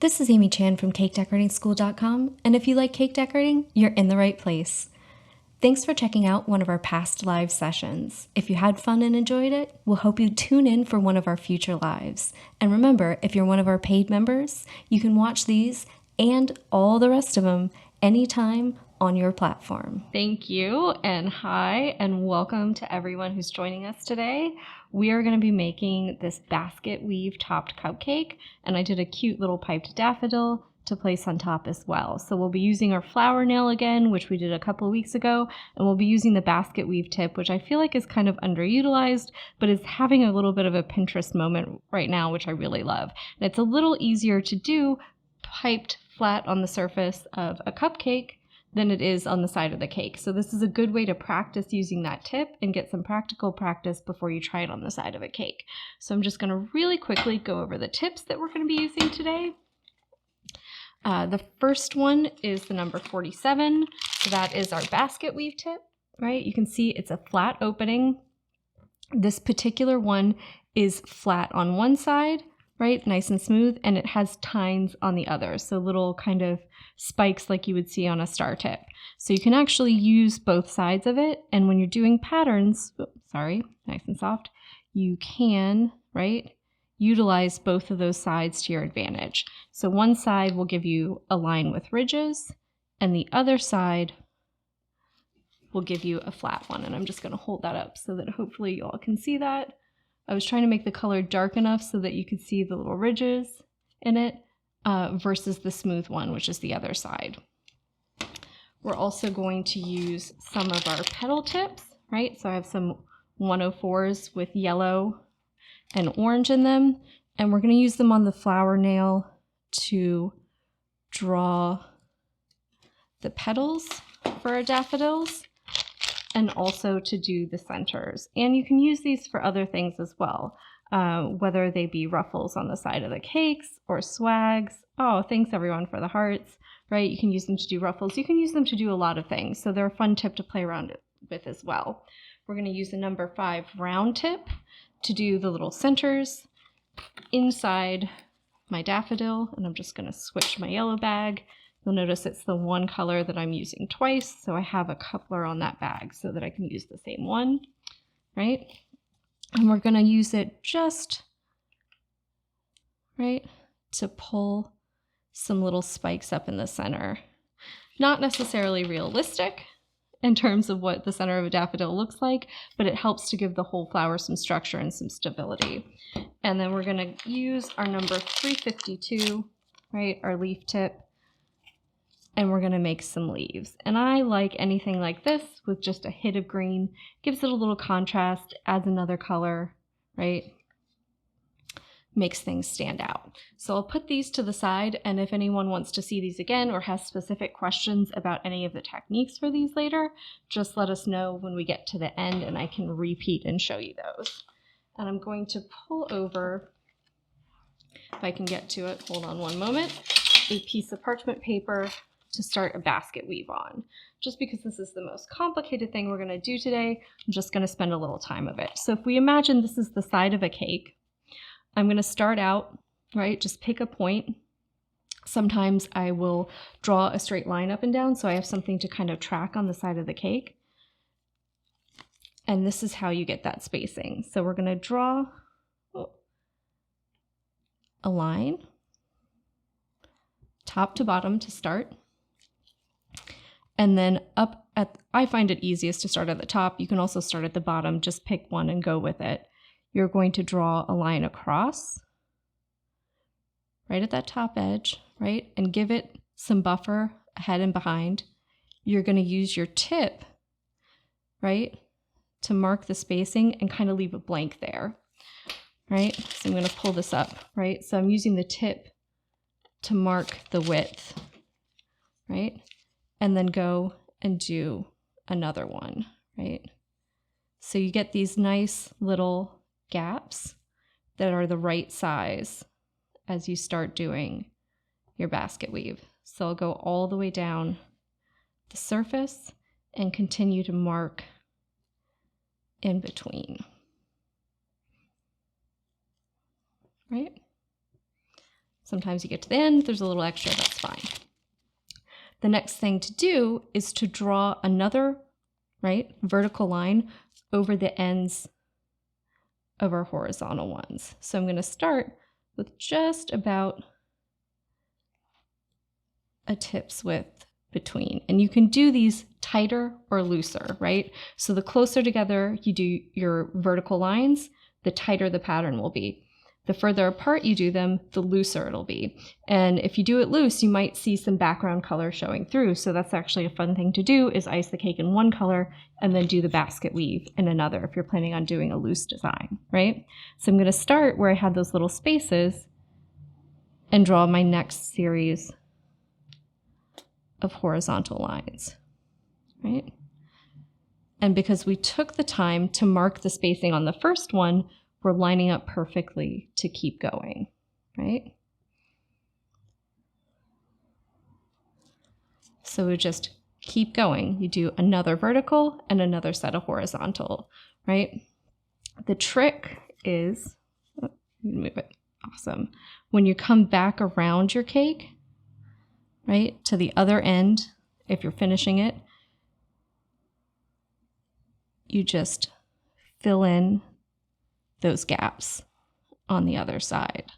This is Amy Chan from CakeDecoratingSchool.com, and if you like cake decorating, you're in the right place. Thanks for checking out one of our past live sessions. If you had fun and enjoyed it, we'll hope you tune in for one of our future lives. And remember, if you're one of our paid members, you can watch these and all the rest of them anytime on your platform. Thank you, and hi, and welcome to everyone who's joining us today. We are going to be making this basket weave topped cupcake, and I did a cute little piped daffodil to place on top as well. So we'll be using our flower nail again, which we did a couple of weeks ago, and we'll be using the basket weave tip, which I feel like is kind of underutilized, but is having a little bit of a Pinterest moment right now, which I really love. And it's a little easier to do piped flat on the surface of a cupcake than it is on the side of the cake. So this is a good way to practice using that tip and get some practical practice before you try it on the side of a cake. So I'm just going to really quickly go over the tips that we're going to be using today. The first one is the number 47. So that is our basket weave tip, right? You can see it's a flat opening. This particular one is flat on one side, right? Nice and smooth, and it has tines on the other. So little kind of spikes like you would see on a star tip. So you can actually use both sides of it. And when you're doing patterns, nice and soft, you can, right, utilize both of those sides to your advantage. So one side will give you a line with ridges, and the other side will give you a flat one. And I'm just going to hold that up so that hopefully you all can see that. I was trying to make the color dark enough so that you could see the little ridges in it versus the smooth one, which is the other side. We're also going to use some of our petal tips, right? So I have some 104s with yellow and orange in them, and we're going to use them on the flower nail to draw the petals for our daffodils, and also to do the centers. And you can use these for other things as well, whether they be ruffles on the side of the cakes or swags. Oh, thanks everyone for the hearts, right? You can use them to do ruffles. You can use them to do a lot of things. So they're a fun tip to play around with as well. We're going to use the number 5 round tip to do the little centers inside my daffodil. And I'm just going to switch my yellow bag. You'll notice it's the one color that I'm using twice, so I have a coupler on that bag so that I can use the same one, right? And we're going to use it just, right, to pull some little spikes up in the center. Not necessarily realistic in terms of what the center of a daffodil looks like, but it helps to give the whole flower some structure and some stability. And then we're going to use our number 352, right, our leaf tip, and we're going to make some leaves. And I like anything like this with just a hit of green. Gives it a little contrast, adds another color, right? Makes things stand out. So I'll put these to the side, and if anyone wants to see these again or has specific questions about any of the techniques for these later, just let us know when we get to the end and I can repeat and show you those. And I'm going to pull over, if I can get to it, hold on one moment, a piece of parchment paper to start a basket weave on. Just because this is the most complicated thing we're going to do today, I'm just going to spend a little time of it. So if we imagine this is the side of a cake, I'm going to start out, right, just pick a point. Sometimes I will draw a straight line up and down so I have something to kind of track on the side of the cake. And this is how you get that spacing. So we're going to draw a line, top to bottom to start. And then up at, I find it easiest to start at the top. You can also start at the bottom, just pick one and go with it. You're going to draw a line across, right at that top edge, right? And give it some buffer ahead and behind. You're going to use your tip, right, to mark the spacing and kind of leave a blank there, right? So I'm going to pull this up, right? So I'm using the tip to mark the width, right? And then go and do another one, right? So you get these nice little gaps that are the right size as you start doing your basket weave. So I'll go all the way down the surface and continue to mark in between, right? Sometimes you get to the end, there's a little extra, that's fine. The next thing to do is to draw another, right, vertical line over the ends of our horizontal ones. So I'm going to start with just about a tip's width between. And you can do these tighter or looser, right? So the closer together you do your vertical lines, the tighter the pattern will be. The further apart you do them, the looser it'll be. And if you do it loose, you might see some background color showing through. So that's actually a fun thing to do, is ice the cake in one color and then do the basket weave in another if you're planning on doing a loose design, right? So I'm going to start where I had those little spaces and draw my next series of horizontal lines, right? And because we took the time to mark the spacing on the first one, we're lining up perfectly to keep going, right? So we just keep going. You do another vertical and another set of horizontal, right? The trick is, move it, awesome. When you come back around your cake, right, to the other end, if you're finishing it, you just fill in those gaps on the other side,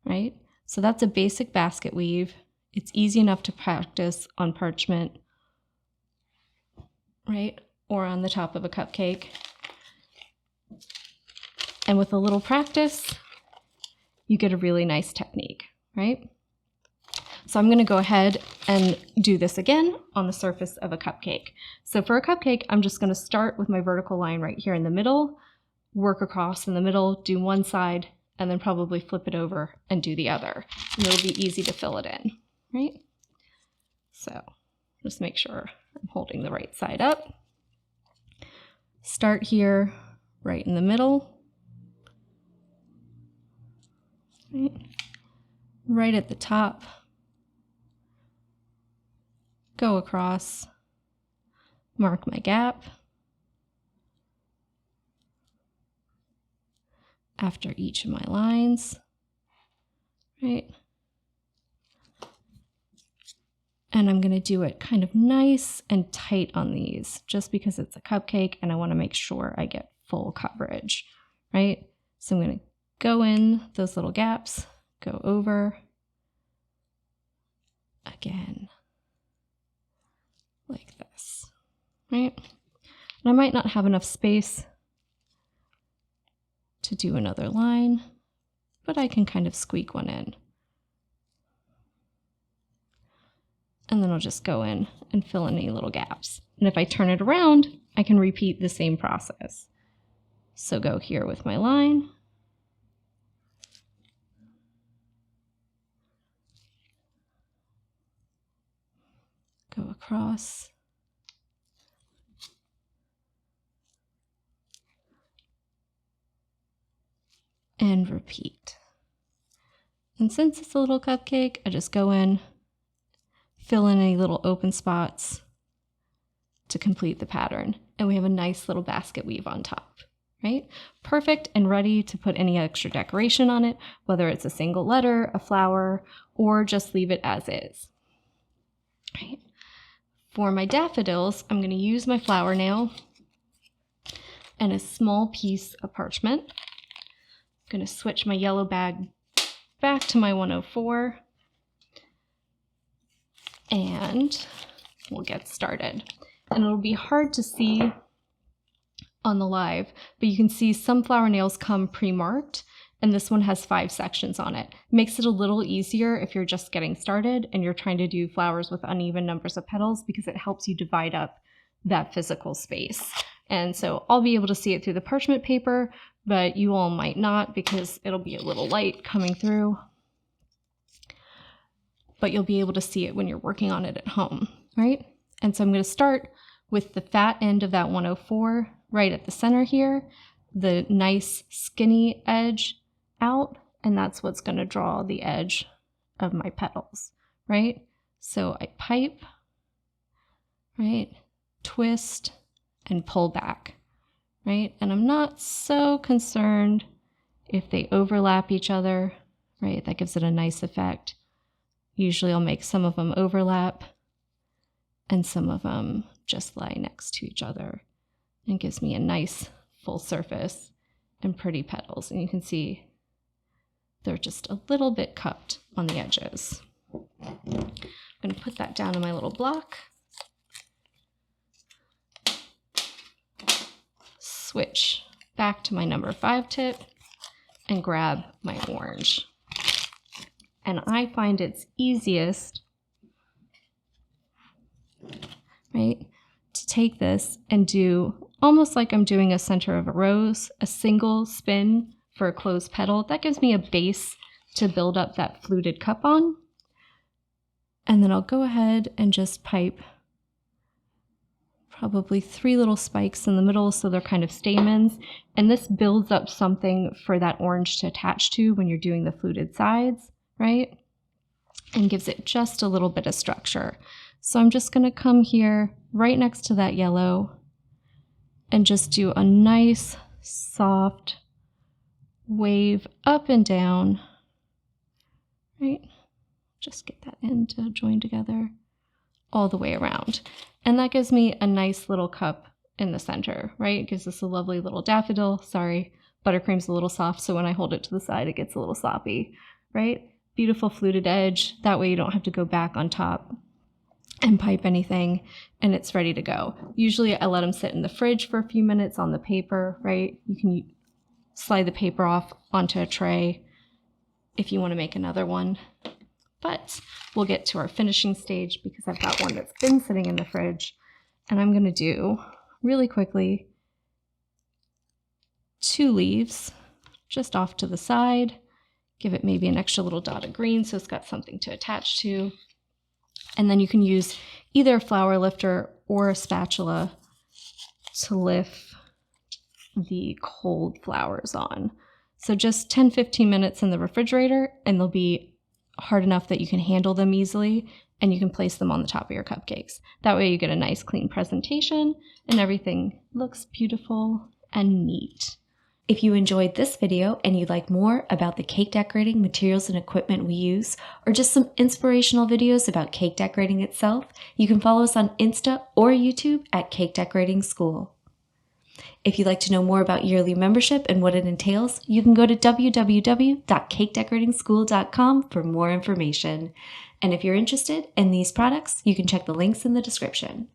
right? So that's a basic basket weave. It's easy enough to practice on parchment, right? Or on the top of a cupcake. And with a little practice, you get a really nice technique, right? So I'm going to go ahead and do this again on the surface of a cupcake. So for a cupcake, I'm just going to start with my vertical line right here in the middle, work across in the middle, do one side, and then probably flip it over and do the other. And it'll be easy to fill it in, right? So just make sure I'm holding the right side up. Start here right in the middle, right at the top. Go across, mark my gap. After each of my lines, right? And I'm going to do it kind of nice and tight on these, just because it's a cupcake and I want to make sure I get full coverage, right? So I'm going to go in those little gaps, go over again, like this, right? And I might not have enough space to do another line, but I can kind of squeak one in. And then I'll just go in and fill in any little gaps. And if I turn it around, I can repeat the same process. So go here with my line. Go across. And repeat. And since it's a little cupcake, I just go in, fill in any little open spots to complete the pattern. And we have a nice little basket weave on top, right? Perfect and ready to put any extra decoration on it, whether it's a single letter, a flower, or just leave it as is. Right. For my daffodils, I'm going to use my flower nail and a small piece of parchment. I'm going to switch my yellow bag back to my 104 and we'll get started. And it'll be hard to see on the live, but you can see some flower nails come pre-marked and this one has 5 sections on it. Makes it a little easier if you're just getting started and you're trying to do flowers with uneven numbers of petals, because it helps you divide up that physical space. And so I'll be able to see it through the parchment paper, but you all might not because it'll be a little light coming through. But you'll be able to see it when you're working on it at home, right? And so I'm going to start with the fat end of that 104 right at the center here, the nice skinny edge out, and that's what's going to draw the edge of my petals, right? So I pipe, right, twist, and pull back, right? And I'm not so concerned if they overlap each other, right? That gives it a nice effect. Usually I'll make some of them overlap and some of them just lie next to each other, and gives me a nice full surface and pretty petals. And you can see they're just a little bit cupped on the edges. I'm going to put that down in my little block. Switch back to my number 5 tip and grab my orange. And I find it's easiest, right, to take this and do almost like I'm doing a center of a rose, a single spin for a closed petal. That gives me a base to build up that fluted cup on. And then I'll go ahead and just pipe probably 3 little spikes in the middle so they're kind of stamens. And this builds up something for that orange to attach to when you're doing the fluted sides, right? And gives it just a little bit of structure. So I'm just going to come here right next to that yellow and just do a nice soft wave up and down, right? Just get that end to join together all the way around. And that gives me a nice little cup in the center, right? It gives us a lovely little daffodil. Sorry, buttercream's a little soft, so when I hold it to the side, it gets a little sloppy, right? Beautiful fluted edge. That way you don't have to go back on top and pipe anything, and it's ready to go. Usually I let them sit in the fridge for a few minutes on the paper, right? You can slide the paper off onto a tray if you want to make another one. But we'll get to our finishing stage because I've got one that's been sitting in the fridge, and I'm going to do really quickly 2 leaves just off to the side. Give it maybe an extra little dot of green so it's got something to attach to. And then you can use either a flower lifter or a spatula to lift the cold flowers on. So just 10-15 minutes in the refrigerator, and they'll be hard enough that you can handle them easily, and you can place them on the top of your cupcakes. That way you get a nice clean presentation and everything looks beautiful and neat. If you enjoyed this video and you'd like more about the cake decorating materials and equipment we use, or just some inspirational videos about cake decorating itself, you can follow us on Insta or YouTube at Cake Decorating School. If you'd like to know more about yearly membership and what it entails, you can go to www.cakedecoratingschool.com for more information. And if you're interested in these products, you can check the links in the description.